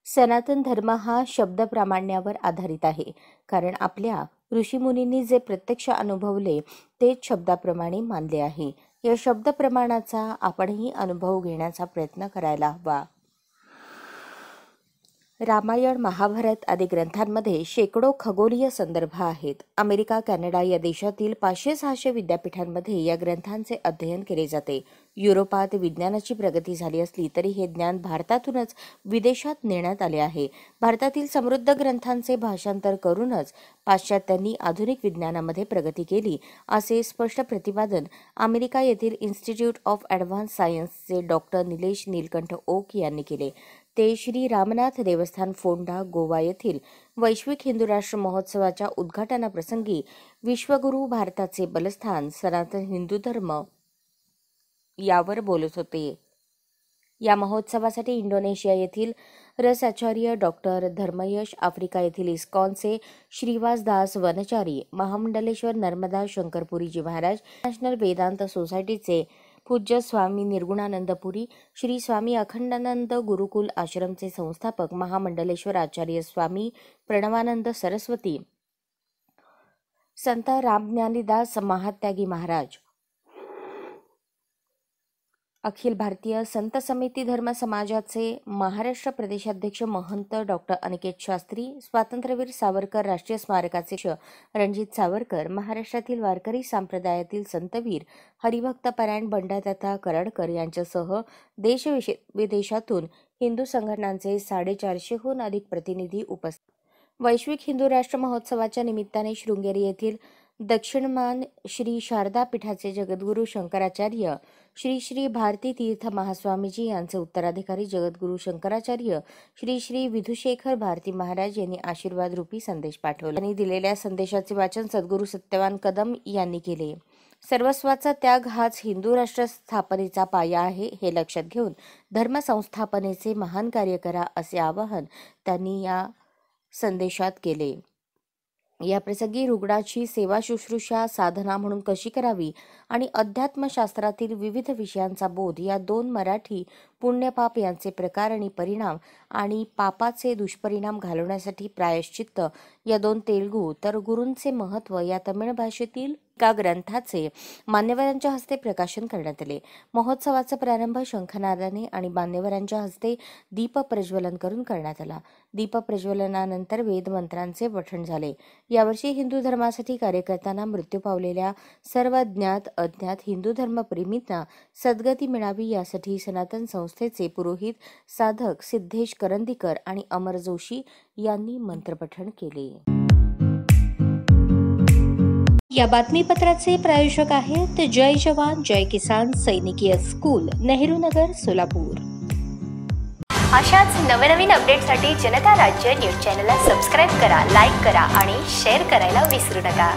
सनातन धर्म हा शब्दप्रामाण्यावर आधारित आहे, कारण आपल्या ऋषीमुनींनी जे प्रत्यक्ष अनुभवले तेच शब्दाप्रमाणे मानले आहे. या शब्दप्रमाणाचा आपणही अनुभव घेण्याचा प्रयत्न करायला हवा. रामायण, महाभारत आदी ग्रंथांमध्ये शेकडो खगोलीय संदर्भ आहेत. अमेरिका, कॅनडा या देशातील 500-600 विद्यापीठांमध्ये या ग्रंथांचे अध्ययन केले जाते. युरोपात विज्ञानाची प्रगती झाली असली तरी हे ज्ञान भारतातूनच विदेशात नेण्यात आले आहे. भारतातील समृद्ध ग्रंथांचे भाषांतर करूनच पाश्चात्यांनी आधुनिक विज्ञानामध्ये प्रगती केली, असे स्पष्ट प्रतिपादन अमेरिका येथील इन्स्टिट्यूट ऑफ ॲडव्हान्स सायन्सचे डॉक्टर निलेश नीलकंठ ओक यांनी केले. ते श्री रामनाथ देवस्थान फोंडा, गोवा येथील वैश्विक हिंदू राष्ट्र महोत्सवाच्या उद्घाटनाप्रसंगी विश्वगुरू भारताचे बलस्थान सनातन हिंदू धर्म यावर बोलत होते. या महोत्सवासाठी इंडोनेशिया येथील रसाचार्य डॉक्टर धर्मयश, आफ्रिका येथील इस्कॉनचे श्रीवास दास वनचारी, महामंडलेश्वर नर्मदा शंकरपुरीजी महाराज, नॅशनल वेदांत सोसायटीचे पूज्य स्वामी निर्गुणानंद पुरी, श्री स्वामी अखंडानंद गुरुकुल आश्रमचे संस्थापक महामंडलेश्वर आचार्य स्वामी प्रणवानंद सरस्वती, संत रामज्ञानीदास महात्यागी महाराज, अखिल भारतीय संत समिती धर्म समाजाचे महाराष्ट्र प्रदेशाध्यक्ष महंत डॉक्टर अनिकेत शास्त्री, स्वातंत्र्यवीर सावरकर राष्ट्रीय स्मारकाचे रणजित सावरकर, महाराष्ट्रातील वारकरी संप्रदायातील संतवीर हरिभक्तपरायण बंडाताता करडकर यांच्यासह देश विदेशातून हिंदू संघटनांचे 450हून अधिक प्रतिनिधी उपस्थित. वैश्विक हिंदू राष्ट्र महोत्सवाच्या निमित्ताने शृंगेरी येथील दक्षिणमान श्री शारदा पीठाचे जगद्गुरू शंकराचार्य श्री श्री भारती तीर्थ महास्वामीजी यांचे उत्तराधिकारी जगद्गुरू शंकराचार्य श्री श्री विधुशेखर भारती महाराज यांनी आशीर्वाद रूपी संदेश पाठवला. त्यांनी दिलेल्या संदेशाचे वाचन सद्गुरू सत्यवान कदम यांनी केले. सर्वस्वाचा त्याग हाच हिंदू राष्ट्र स्थापनेचा पाया आहे, हे लक्षात घेऊन धर्म संस्थापनेचे महान कार्य करा, असे आवाहन त्यांनी या संदेशात केले. या प्रसंगी रुग्णाची सेवा शुश्रूषा साधना म्हणून कशी करावी आणि अध्यात्मशास्त्रातील विविध विषयांचा बोध या 2 मराठी पुण्यपाप यांचे प्रकार आणि परिणाम आणि पापाचे दुष्परिणाम घालवण्यासाठी प्रायश्चित्त या 2 तेलुगू तर गुरूंचे महत्त्व या तमिळ भाषेतील एका ग्रंथाचे मान्यवरांच्या हस्ते प्रकाशन करण्यात आले. महोत्सवाचा प्रारंभ शंखनादाने आणि मान्यवरांच्या हस्ते दीप प्रज्वलन करून करण्यात आला. दीप प्रज्वलनानंतर वेदमंत्रांचे पठण झाले. यावर्षी हिंदू धर्मासाठी कार्य करताना मृत्यू पावलेल्या सर्व ज्ञात अज्ञात हिंदू धर्मप्रेमींना सद्गती मिळावी यासाठी सनातन संस्थेचे पुरोहित साधक सिद्धेश करंदीकर आणि अमर जोशी यांनी मंत्रपठण केले. या बातमीपत्राचे प्रायोजक आहेत जय जवान जय किसान सैनिकीय स्कूल, नेहरू नगर, सोलापूर. अशाच नवनवीन अपडेटसाठी जनता राज्य न्यूज चॅनलला सबस्क्राईब करा, लाईक करा आणि शेअर करायला विसरू नका.